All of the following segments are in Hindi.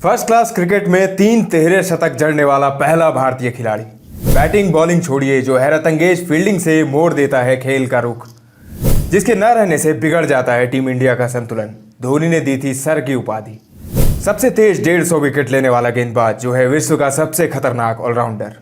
फर्स्ट क्लास क्रिकेट में 3 तिहरे शतक जड़ने वाला पहला भारतीय खिलाड़ी। बैटिंग बॉलिंग छोड़िए, जो हैरतअंगेज फील्डिंग से मोड़ देता है खेल का रुख, जिसके न रहने से बिगड़ जाता है टीम इंडिया का संतुलन। धोनी ने दी थी सर की उपाधि। सबसे तेज 150 विकेट लेने वाला गेंदबाज, जो है विश्व का सबसे खतरनाक ऑलराउंडर।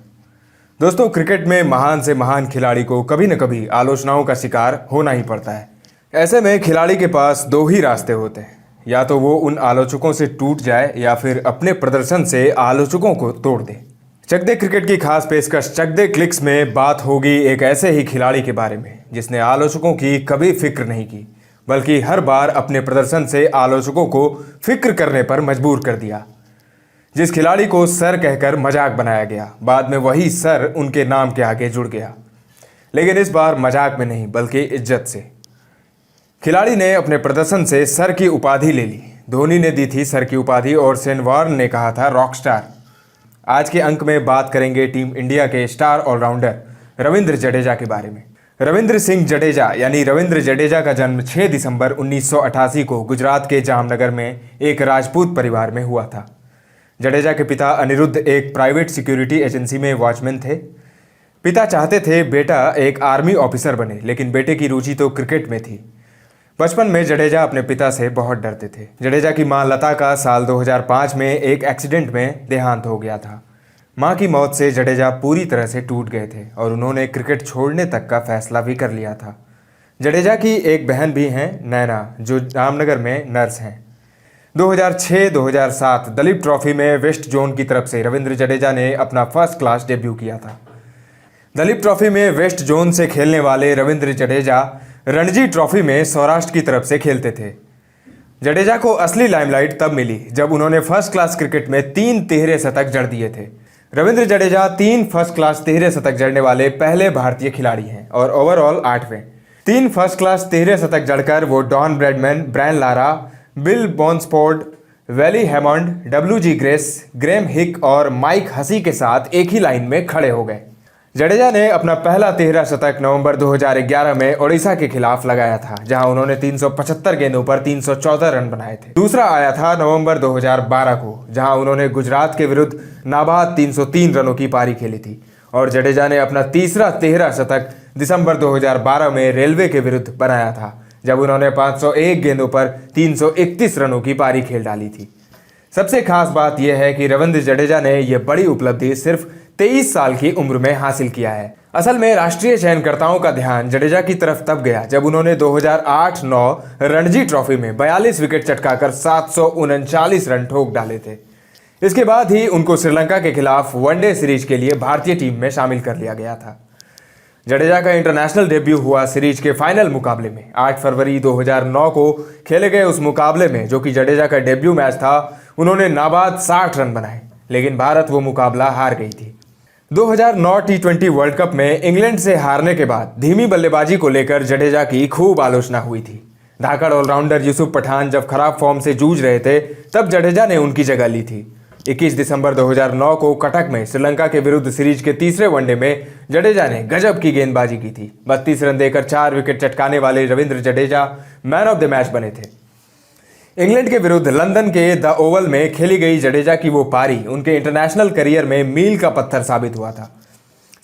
दोस्तों, क्रिकेट में महान से महान खिलाड़ी को कभी न कभी आलोचनाओं का शिकार होना ही पड़ता है। ऐसे में खिलाड़ी के पास 2 ही रास्ते होते हैं, या तो वो उन आलोचकों से टूट जाए या फिर अपने प्रदर्शन से आलोचकों को तोड़ दे। चक दे क्रिकेट की खास पेशकश चक दे क्लिक्स में बात होगी एक ऐसे ही खिलाड़ी के बारे में, जिसने आलोचकों की कभी फिक्र नहीं की, बल्कि हर बार अपने प्रदर्शन से आलोचकों को फिक्र करने पर मजबूर कर दिया। जिस खिलाड़ी को सर कहकर मजाक बनाया गया, बाद में वही सर उनके नाम के आगे जुड़ गया, लेकिन इस बार मजाक में नहीं बल्कि इज्जत से। खिलाड़ी ने अपने प्रदर्शन से सर की उपाधि ले ली। धोनी ने दी थी सर की उपाधि और शेन वॉर्न ने कहा था रॉकस्टार। आज के अंक में बात करेंगे टीम इंडिया के स्टार ऑलराउंडर रविंद्र जडेजा के बारे में। रविंद्र सिंह जडेजा यानी रविंद्र जडेजा का जन्म 6 दिसंबर 1988 को गुजरात के जामनगर में एक राजपूत परिवार में हुआ था। जडेजा के पिता अनिरुद्ध एक प्राइवेट सिक्योरिटी एजेंसी में वॉचमैन थे। पिता चाहते थे बेटा एक आर्मी ऑफिसर बने, लेकिन बेटे की रुचि तो क्रिकेट में थी। बचपन में जडेजा अपने पिता से बहुत डरते थे। जडेजा की मां लता का साल 2005 में एक एक्सीडेंट में देहांत हो गया था। मां की मौत से जडेजा पूरी तरह से टूट गए थे और उन्होंने क्रिकेट छोड़ने तक का फैसला भी कर लिया था। जडेजा की एक बहन भी हैं, नैना, जो जामनगर में नर्स हैं। 2006-2007 दलीप ट्रॉफी में वेस्ट जोन की तरफ से रविंद्र जडेजा ने अपना फर्स्ट क्लास डेब्यू किया था। दलीप ट्रॉफी में वेस्ट जोन से खेलने वाले रविंद्र जडेजा रणजी ट्रॉफी में सौराष्ट्र की तरफ से खेलते थे। जडेजा को असली लाइमलाइट तब मिली जब उन्होंने फर्स्ट क्लास क्रिकेट में 3 तिहरे शतक जड़ दिए थे। रविंद्र जडेजा 3 फर्स्ट क्लास तिहरे शतक जड़ने वाले पहले भारतीय खिलाड़ी हैं और ओवरऑल 8वें। 3 फर्स्ट क्लास तिहरे शतक जड़कर वो Don Bradman, Brian Lara, Bill Ponsford, Wally Hammond, WG Grace, Graeme Hick और माइक हसी के साथ एक ही लाइन में खड़े हो गए। जडेजा ने अपना पहला तिहरा शतक नवंबर 2011 में ओडिशा के खिलाफ लगाया था, जहां उन्होंने 375 गेंदों पर 314 रन बनाए थे। दूसरा आया था नवंबर 2012 को, जहां उन्होंने गुजरात के विरुद्ध नाबाद 303 रनों की पारी खेली थी। और जडेजा ने अपना तीसरा तिहरा शतक दिसंबर 2012 में रेलवे के विरुद्ध बनाया था, जब उन्होंने 501 गेंदों पर 331 रनों की पारी खेल डाली थी। सबसे खास बात यह है कि रविंद्र जडेजा ने यह बड़ी उपलब्धि सिर्फ 23 साल की उम्र में हासिल किया है। असल में राष्ट्रीय चयनकर्ताओं का ध्यान जडेजा की तरफ तब गया जब उन्होंने 2008-9 रणजी ट्रॉफी में 42 विकेट चटकाकर 739 रन ठोक डाले थे। इसके बाद ही उनको श्रीलंका के खिलाफ वनडे सीरीज के लिए भारतीय टीम में शामिल कर लिया गया था। जडेजा का इंटरनेशनल डेब्यू हुआ सीरीज के फाइनल मुकाबले में। 8 फरवरी 2009 को खेले गए उस मुकाबले में, जो कि जडेजा का डेब्यू मैच था, उन्होंने नाबाद 60 रन बनाए, लेकिन भारत वो मुकाबला हार गई थी। 2009 T20 वर्ल्ड कप में इंग्लैंड से हारने के बाद धीमी बल्लेबाजी को लेकर जडेजा की खूब आलोचना हुई थी। धाकड़ ऑलराउंडर यूसुफ पठान जब खराब फॉर्म से जूझ रहे थे, तब जडेजा ने उनकी जगह ली थी। 21 दिसंबर 2009 को कटक में श्रीलंका के विरुद्ध सीरीज के तीसरे वनडे में जडेजा ने गजब की गेंदबाजी की थी। 32 रन देकर 4 विकेट चटकाने वाले Ravindra Jadeja man of the match बने थे। इंग्लैंड के विरुद्ध लंदन के द ओवल में खेली गई जडेजा की वो पारी उनके इंटरनेशनल करियर में मील का पत्थर साबित हुआ था।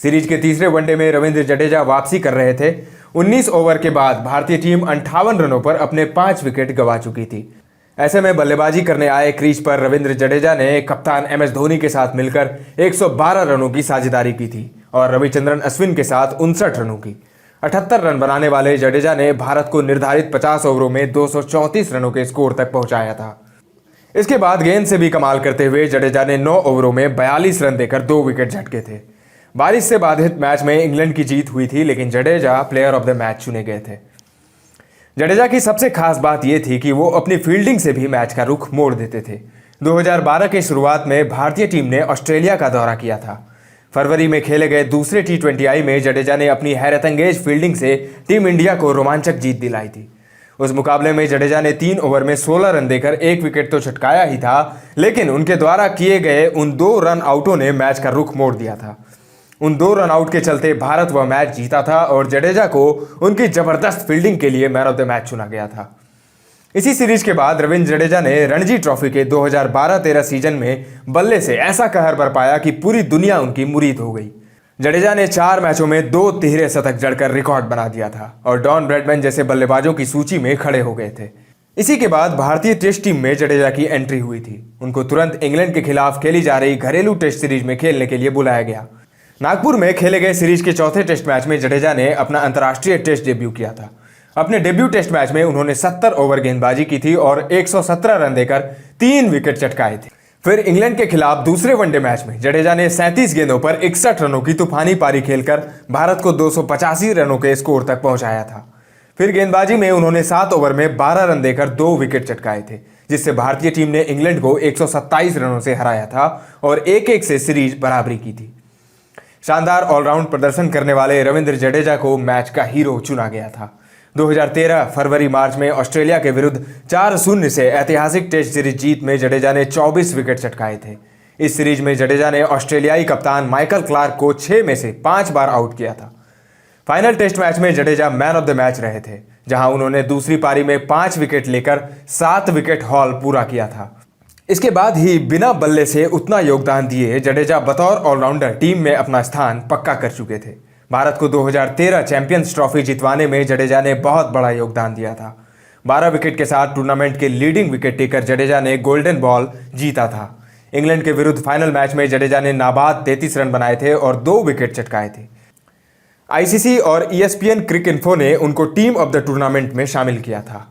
सीरीज के तीसरे वनडे में रविंद्र जडेजा वापसी कर रहे थे। 19 ओवर के बाद भारतीय टीम 58 रनों पर अपने 5 विकेट गंवा चुकी थी। ऐसे में बल्लेबाजी करने आए क्रीज पर रविंद्र जडेजा ने कप्तान MS धोनी के साथ मिलकर 112 रनों की साझेदारी की थी और रविचंद्रन अश्विन के साथ 59 रनों की। 78 रन बनाने वाले जडेजा ने भारत को निर्धारित 50 ओवरों में 234 रनों के स्कोर तक पहुंचाया था। इसके बाद गेंद से भी कमाल करते हुए जडेजा ने 9 ओवरों में 42 रन देकर 2 विकेट झटके थे। बारिश से बाधित मैच में इंग्लैंड की जीत हुई थी, लेकिन Jadeja player of the match चुने गए थे। जडेजा की सबसे खास बात यह थी कि वो अपनी फील्डिंग से भी मैच का रुख मोड़ देते थे। 2012 के शुरुआत में भारतीय टीम ने ऑस्ट्रेलिया का दौरा किया था। फरवरी में खेले गए दूसरे T20I में जडेजा ने अपनी हैरतअंगेज फील्डिंग से टीम इंडिया को रोमांचक जीत दिलाई थी। उस मुकाबले में जडेजा ने 3 ओवर में 16 रन देकर 1 विकेट तो छटकाया ही था, लेकिन उनके द्वारा किए गए उन 2 रन आउटों ने मैच का रुख मोड़ दिया था। उन 2 रन आउट के चलते भारत वह मैच जीता था और जडेजा को उनकी जबरदस्त फील्डिंग के लिए मैन ऑफ द मैच चुना गया था। इसी सीरीज के बाद रविंद्र जडेजा ने रणजी ट्रॉफी के 2012-13 सीजन में बल्ले से ऐसा कहर बरपाया कि पूरी दुनिया उनकी मुरीद हो गई। जडेजा ने 4 मैचों में 2 तिहरे शतक जड़कर रिकॉर्ड बना दिया था और डॉन ब्रैडमैन जैसे बल्लेबाजों की सूची में खड़े हो गए थे। इसी के बाद भारतीय टेस्ट टीम में जडेजा की एंट्री हुई थी। उनको तुरंत इंग्लैंड के खिलाफ खेली जा रही घरेलू टेस्ट सीरीज में खेलने के लिए बुलाया गया। नागपुर में खेले गए सीरीज के चौथे टेस्ट मैच में जडेजा ने अपना अंतर्राष्ट्रीय टेस्ट डेब्यू किया था। अपने डेब्यू टेस्ट मैच में उन्होंने 70 ओवर गेंदबाजी की थी और 117 रन देकर 3 विकेट चटकाए थे। फिर इंग्लैंड के खिलाफ दूसरे वनडे मैच में जडेजा ने 37 गेंदों पर 61 रनों की तूफानी पारी खेलकर भारत को 285 रनों के स्कोर तक पहुंचाया था। फिर गेंदबाजी में उन्होंने 7 ओवर में 12 रन देकर 2 विकेट चटकाए थे, जिससे भारतीय टीम ने इंग्लैंड को 127 रनों से हराया था और 1-1 से सीरीज बराबरी की थी। शानदार ऑलराउंड प्रदर्शन करने वाले रविंद्र जडेजा को मैच का हीरो चुना गया था। 2013 फरवरी मार्च में ऑस्ट्रेलिया के विरुद्ध 4-0 से ऐतिहासिक टेस्ट सीरीज जीत में जडेजा ने 24 विकेट चटकाए थे। इस सीरीज में जडेजा ने ऑस्ट्रेलियाई कप्तान माइकल क्लार्क को 6 में से 5 बार आउट किया था। फाइनल टेस्ट मैच में Jadeja man of the match रहे थे, जहां उन्होंने दूसरी पारी में 5 विकेट लेकर 7 विकेट हॉल पूरा किया था। इसके बाद ही बिना बल्ले से उतना योगदान दिए जडेजा बतौर ऑलराउंडर टीम में अपना स्थान पक्का कर चुके थे। भारत को 2013 चैंपियंस ट्रॉफी जितवाने में जडेजा ने बहुत बड़ा योगदान दिया था। 12 विकेट के साथ टूर्नामेंट के लीडिंग विकेट टेकर जडेजा ने गोल्डन बॉल जीता था। इंग्लैंड के विरुद्ध फाइनल मैच में जडेजा ने नाबाद 33 रन बनाए थे और 2 विकेट चटकाए थे। आईसीसी और ESPN क्रिकइन्फो ने उनको टीम ऑफ द टूर्नामेंट में शामिल किया था।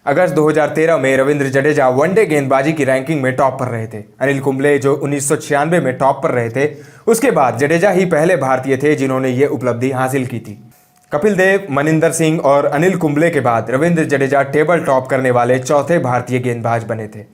अगस्त 2013 में रविंद्र जडेजा वनडे गेंदबाजी की रैंकिंग में टॉप पर रहे थे। अनिल कुंबले जो 1996 में टॉप पर रहे थे, उसके बाद जडेजा ही पहले भारतीय थे जिन्होंने ये उपलब्धि हासिल की थी। कपिल देव, मनिंदर सिंह और अनिल कुंबले के बाद रविंद्र जडेजा टेबल टॉप करने वाले चौथे भारतीय गेंदबाज बने थे।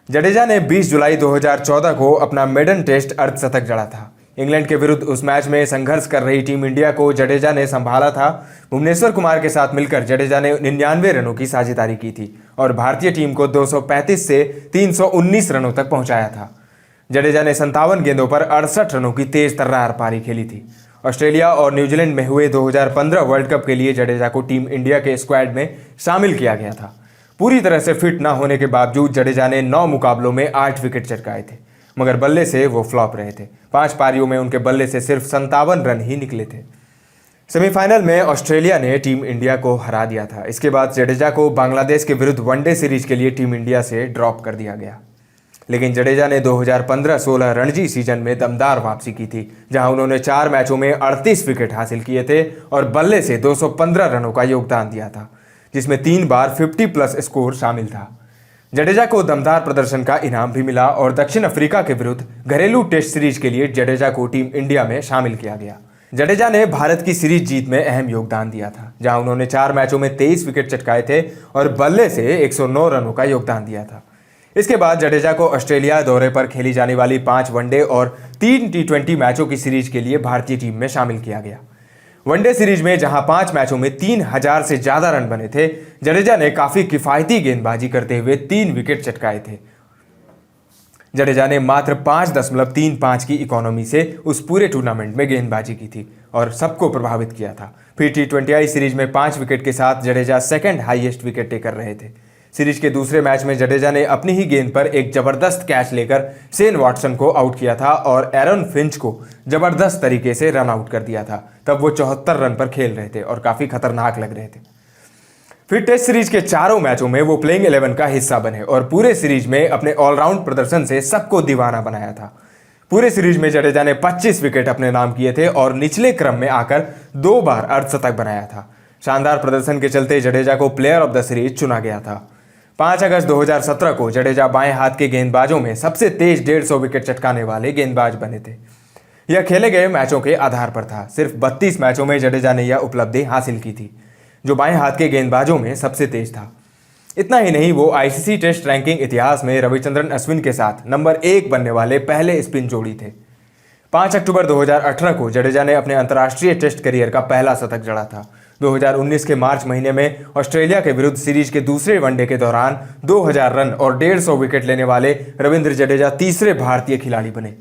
जडेजा ने 20 जुलाई 2014 को अपना मेडन टेस्ट अर्धशतक जड़ा था। इंग्लैंड के विरुद्ध उस मैच में संघर्ष कर रही टीम इंडिया को जडेजा ने संभाला था। भुवनेश्वर कुमार के साथ मिलकर जडेजा ने 99 रनों की साझेदारी की थी और भारतीय टीम को 235 से 319 रनों तक पहुंचाया था। जडेजा ने 57 गेंदों पर 68 रनों की तेज तर्रार पारी खेली थी। ऑस्ट्रेलिया और न्यूजीलैंड में हुए 2015 वर्ल्ड कप के लिए जडेजा को टीम इंडिया के स्क्वाड में शामिल किया गया था। पूरी तरह से फिट न होने के बावजूद जडेजा ने 9 मुकाबलों में 8 विकेट चटकाए थे, मगर बल्ले से वो फ्लॉप रहे थे। 5 पारियों में उनके बल्ले से सिर्फ 57 रन ही निकले थे। सेमीफाइनल में ऑस्ट्रेलिया ने टीम इंडिया को हरा दिया था। इसके बाद जडेजा को बांग्लादेश के विरुद्ध वनडे सीरीज के लिए टीम इंडिया से ड्रॉप कर दिया गया। लेकिन जडेजा ने 2015-16 रणजी सीजन में दमदार वापसी की थी, जहां उन्होंने 4 मैचों में 38 विकेट हासिल किए थे और बल्ले से 215 रनों का योगदान दिया था, जिसमें 3 बार 50+ स्कोर शामिल था। जडेजा को दमदार प्रदर्शन का इनाम भी मिला और दक्षिण अफ्रीका के विरुद्ध घरेलू टेस्ट सीरीज के लिए जडेजा को टीम इंडिया में शामिल किया गया। जडेजा ने भारत की सीरीज जीत में अहम योगदान दिया था, जहां उन्होंने 4 मैचों में 23 विकेट चटकाए थे और बल्ले से 109 रनों का योगदान दिया था। इसके बाद जडेजा को ऑस्ट्रेलिया दौरे पर खेली जाने वाली 5 वनडे और 3 T20 मैचों की सीरीज के लिए भारतीय टीम में शामिल किया गया। वनडे सीरीज में जहां 5 मैचों में 3000 से ज्यादा रन बने थे, जडेजा ने काफी किफायती गेंदबाजी करते हुए 3 विकेट चटकाए थे। जडेजा ने मात्र 5.35 की इकोनॉमी से उस पूरे टूर्नामेंट में गेंदबाजी की थी और सबको प्रभावित किया था। फिर T20I सीरीज में 5 विकेट के साथ Jadeja second highest wicket taker रहे थे। सीरीज के दूसरे मैच में जडेजा ने अपनी ही गेंद पर एक जबरदस्त कैच लेकर शेन वॉटसन को आउट किया था और एरन फिंच को जबरदस्त तरीके से रन आउट कर दिया था। तब वो 74 रन पर खेल रहे थे और काफी खतरनाक लग रहे थे। फिर टेस्ट सीरीज के चारों मैचों में वो प्लेइंग 11 का हिस्सा बने और पूरे सीरीज में अपने ऑलराउंड प्रदर्शन से सबको दीवाना बनाया था। पूरे सीरीज में जडेजा ने 25 विकेट अपने नाम किए थे और निचले क्रम में आकर 2 बार अर्धशतक बनाया था। शानदार प्रदर्शन के चलते जडेजा को प्लेयर ऑफ द सीरीज चुना गया था। 5 अगस्त 2017 को जडेजा बाएं हाथ के गेंदबाजों में सबसे तेज 150 विकेट चटकाने वाले गेंदबाज बने थे। यह खेले गए मैचों के आधार पर था। सिर्फ 32 मैचों में जडेजा ने यह उपलब्धि हासिल की थी, जो बाएं हाथ के गेंदबाजों में सबसे तेज था। इतना ही नहीं, वो आईसीसी टेस्ट रैंकिंग इतिहास में रविचंद्रन अश्विन के साथ नंबर 1 बनने वाले पहले स्पिन जोड़ी थे। 5 अक्टूबर 2018 को जडेजा ने अपने अंतर्राष्ट्रीय टेस्ट करियर का पहला शतक जड़ा था। 2019 के मार्च महीने में ऑस्ट्रेलिया के विरुद्ध सीरीज के दूसरे वनडे के दौरान 2000 रन और 150 विकेट लेने वाले रविंद्र जडेजा तीसरे भारतीय खिलाड़ी बने।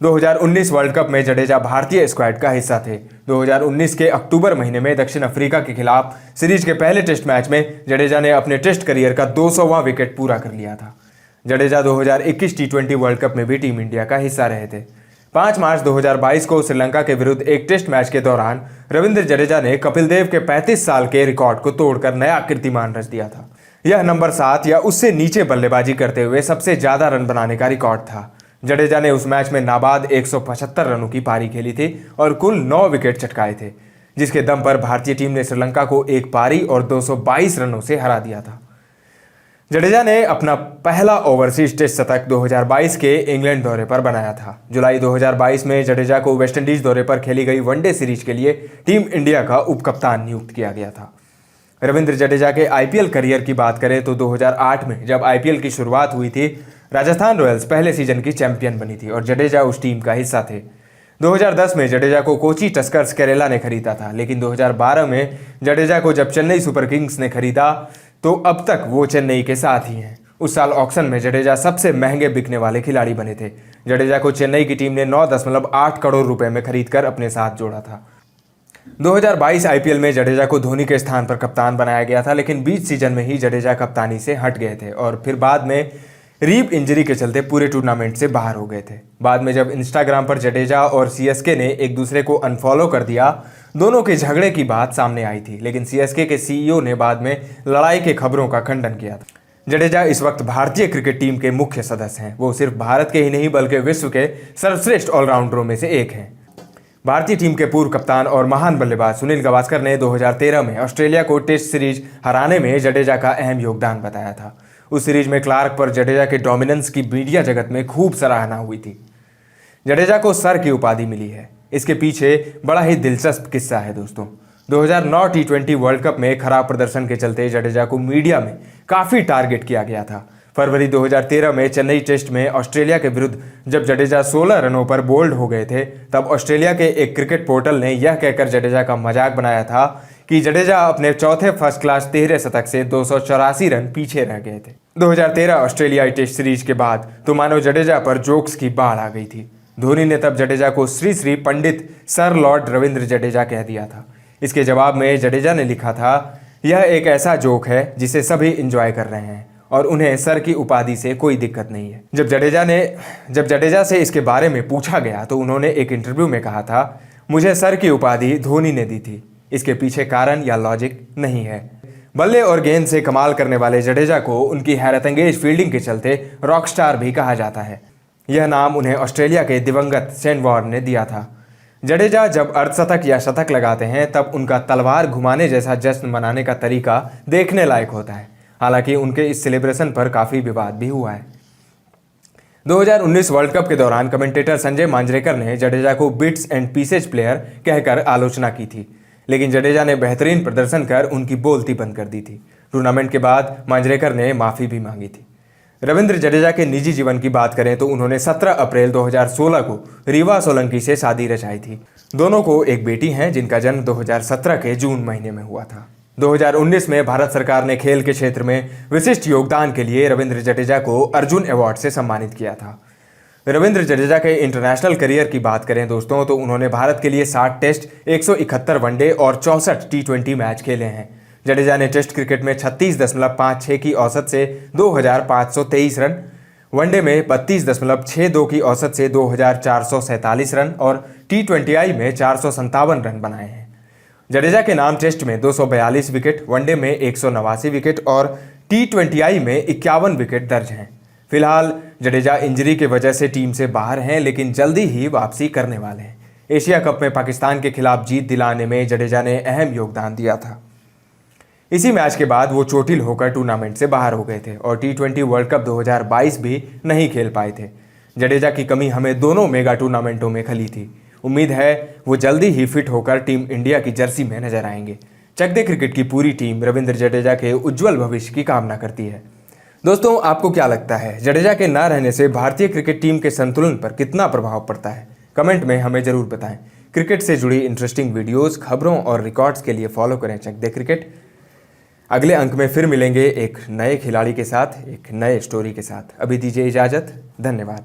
2019 वर्ल्ड कप में जडेजा भारतीय स्क्वाड का हिस्सा थे। 2019 के अक्टूबर महीने में दक्षिण अफ्रीका के खिलाफ सीरीज के पहले टेस्ट मैच में जडेजा ने अपने टेस्ट करियर का 200वां विकेट पूरा कर लिया था। जडेजा 2021 टी20 वर्ल्ड कप में भी टीम इंडिया का हिस्सा रहे थे। 5 मार्च 2022 को श्रीलंका के विरुद्ध एक टेस्ट मैच के दौरान रविंद्र जडेजा ने कपिल देव के 35 साल के रिकॉर्ड को तोड़कर नया कीर्तिमान रच दिया था। यह नंबर 7 या उससे नीचे बल्लेबाजी करते हुए सबसे ज्यादा रन बनाने का रिकॉर्ड था। जडेजा ने उस मैच में नाबाद 175 रनों की पारी खेली थी और कुल 9 विकेट चटकाए थे, जिसके दम पर भारतीय टीम ने श्रीलंका को एक पारी और 222 रनों से हरा दिया था। जडेजा ने अपना पहला ओवरसीज टेस्ट शतक 2022 के इंग्लैंड दौरे पर बनाया था। जुलाई 2022 में जडेजा को वेस्टइंडीज दौरे पर खेली गई वनडे सीरीज के लिए टीम इंडिया का उपकप्तान नियुक्त किया गया था। रविंद्र जडेजा के आईपीएल करियर की बात करें तो 2008 में जब आईपीएल की शुरुआत हुई थी, राजस्थान रॉयल्स पहले सीजन की चैंपियन बनी थी और जडेजा उस टीम का हिस्सा थे। 2010 में जडेजा को कोची टस्कर्स केरला ने खरीदा था, लेकिन 2012 में जडेजा को जब चेन्नई सुपर किंग्स ने खरीदा तो अब तक वो चेन्नई के साथ ही हैं। उस साल ऑक्शन में जडेजा सबसे महंगे बिकने वाले खिलाड़ी बने थे। जडेजा को चेन्नई की टीम ने 9.8 करोड़ रुपए में खरीदकर अपने साथ जोड़ा था। 2022 आईपीएल में जडेजा को धोनी के स्थान पर कप्तान बनाया गया था, लेकिन बीच सीजन में ही जडेजा कप्तानी से हट गए थे और फिर बाद में रीप इंजरी के चलते पूरे टूर्नामेंट से बाहर हो गए थे। बाद में जब इंस्टाग्राम पर जडेजा और सीएसके ने एक दूसरे को अनफॉलो कर दिया, दोनों के झगड़े की बात सामने आई थी, लेकिन सीएसके के सीईओ ने बाद में लड़ाई के खबरों का खंडन किया था। जडेजा इस वक्त भारतीय क्रिकेट टीम के मुख्य सदस्य हैं। वो सिर्फ भारत के ही नहीं बल्कि विश्व के सर्वश्रेष्ठ ऑलराउंडरों में से एक हैं। भारतीय टीम के पूर्व कप्तान और महान बल्लेबाज सुनील गावस्कर ने 2013 में ऑस्ट्रेलिया को टेस्ट सीरीज हराने में जडेजा का अहम योगदान बताया था। उस सीरीज में क्लार्क पर जडेजा के डोमिनेंस की मीडिया जगत में खूब सराहना हुई थी। जडेजा को सर की उपाधि मिली है। इसके पीछे बड़ा ही दिलचस्प किस्सा है दोस्तों। 2009 टी20 वर्ल्ड कप में खराब प्रदर्शन के चलते जडेजा को मीडिया में काफ़ी टारगेट किया गया था। फरवरी 2013 में चेन्नई टेस्ट में ऑस्ट्रेलिया के विरुद्ध जब जडेजा 16 रनों पर बोल्ड हो गए थे, तब ऑस्ट्रेलिया के एक क्रिकेट पोर्टल ने यह कहकर जडेजा का मजाक बनाया था कि जडेजा अपने चौथे फर्स्ट क्लास 13 शतक से 284 रन पीछे रह गए थे। 2013 ऑस्ट्रेलियाई टेस्ट सीरीज के बाद तो मानो जडेजा पर जोक्स की बाढ़ आ गई थी। धोनी ने तब जडेजा को श्री श्री पंडित सर लॉर्ड रविंद्र जडेजा कह दिया था। इसके जवाब में जडेजा ने लिखा था, यह एक ऐसा जोक है जिसे सभी इंजॉय कर रहे हैं और उन्हें सर की उपाधि से कोई दिक्कत नहीं है। जब जडेजा से इसके बारे में पूछा गया तो उन्होंने एक इंटरव्यू में कहा था, मुझे सर की उपाधि धोनी ने दी थी। इसके पीछे कारण या लॉजिक नहीं है। बल्ले और गेंद से कमाल करने वाले जडेजा को उनकी हैरतअंगेज फील्डिंग के चलते रॉकस्टार भी कहा जाता है। यह नाम उन्हें ऑस्ट्रेलिया के दिवंगत शेन वॉर्न ने दिया था। जडेजा जब अर्धशतक या शतक लगाते हैं तब उनका तलवार घुमाने जैसा जश्न मनाने का तरीका देखने लायक होता है। हालांकि उनके इस सेलिब्रेशन पर काफ़ी विवाद भी हुआ है। 2019 वर्ल्ड कप के दौरान कमेंटेटर संजय मांजरेकर ने जडेजा को बिट्स एंड पीसेज प्लेयर कहकर आलोचना की थी, लेकिन जडेजा ने बेहतरीन प्रदर्शन कर उनकी बोलती बंद कर दी थी। टूर्नामेंट के बाद मांजरेकर ने माफ़ी भी मांगी थी। रविंद्र जडेजा के निजी जीवन की बात करें तो उन्होंने 17 अप्रैल 2016 को रीवा सोलंकी से शादी रचाई थी। दोनों को एक बेटी है जिनका जन्म 2017 के जून महीने में हुआ था। 2019 में भारत सरकार ने खेल के क्षेत्र में विशिष्ट योगदान के लिए रविंद्र जडेजा को अर्जुन अवार्ड से सम्मानित किया था। रविंद्र जडेजा के इंटरनेशनल करियर की बात करें दोस्तों तो उन्होंने भारत के लिए 60 टेस्ट, 171 वनडे और 64 टी20 मैच खेले हैं। जडेजा ने टेस्ट क्रिकेट में 36.56 की औसत से 2523 रन, वनडे में 32.62 की औसत से 2447 रन और टी20आई में 457 रन बनाए हैं। जडेजा के नाम टेस्ट में 242 विकेट, वनडे में 189 विकेट और टी20आई में 51 विकेट दर्ज हैं। फिलहाल जडेजा इंजरी की वजह से टीम से बाहर हैं, लेकिन जल्दी ही वापसी करने वाले हैं। एशिया कप में पाकिस्तान के खिलाफ जीत दिलाने में जडेजा ने अहम योगदान दिया था। इसी मैच के बाद वो चोटिल होकर टूर्नामेंट से बाहर हो गए थे और टी20 वर्ल्ड कप 2022 भी नहीं खेल पाए थे। जडेजा की कमी हमें दोनों मेगा टूर्नामेंटों में खली थी। उम्मीद है वो जल्दी ही फिट होकर टीम इंडिया की जर्सी में नजर आएंगे। चक दे क्रिकेट की पूरी टीम रविंद्र जडेजा के उज्जवल भविष्य की कामना करती है। दोस्तों, आपको क्या लगता है, जडेजा के ना रहने से भारतीय क्रिकेट टीम के संतुलन पर कितना प्रभाव पड़ता है? कमेंट में हमें जरूर बताएं। क्रिकेट से जुड़ी इंटरेस्टिंग वीडियोस, खबरों और रिकॉर्ड्स के लिए फॉलो करें चक दे क्रिकेट। अगले अंक में फिर मिलेंगे एक नए खिलाड़ी के साथ, एक नए स्टोरी के साथ। अभी दीजिए इजाज़त। धन्यवाद।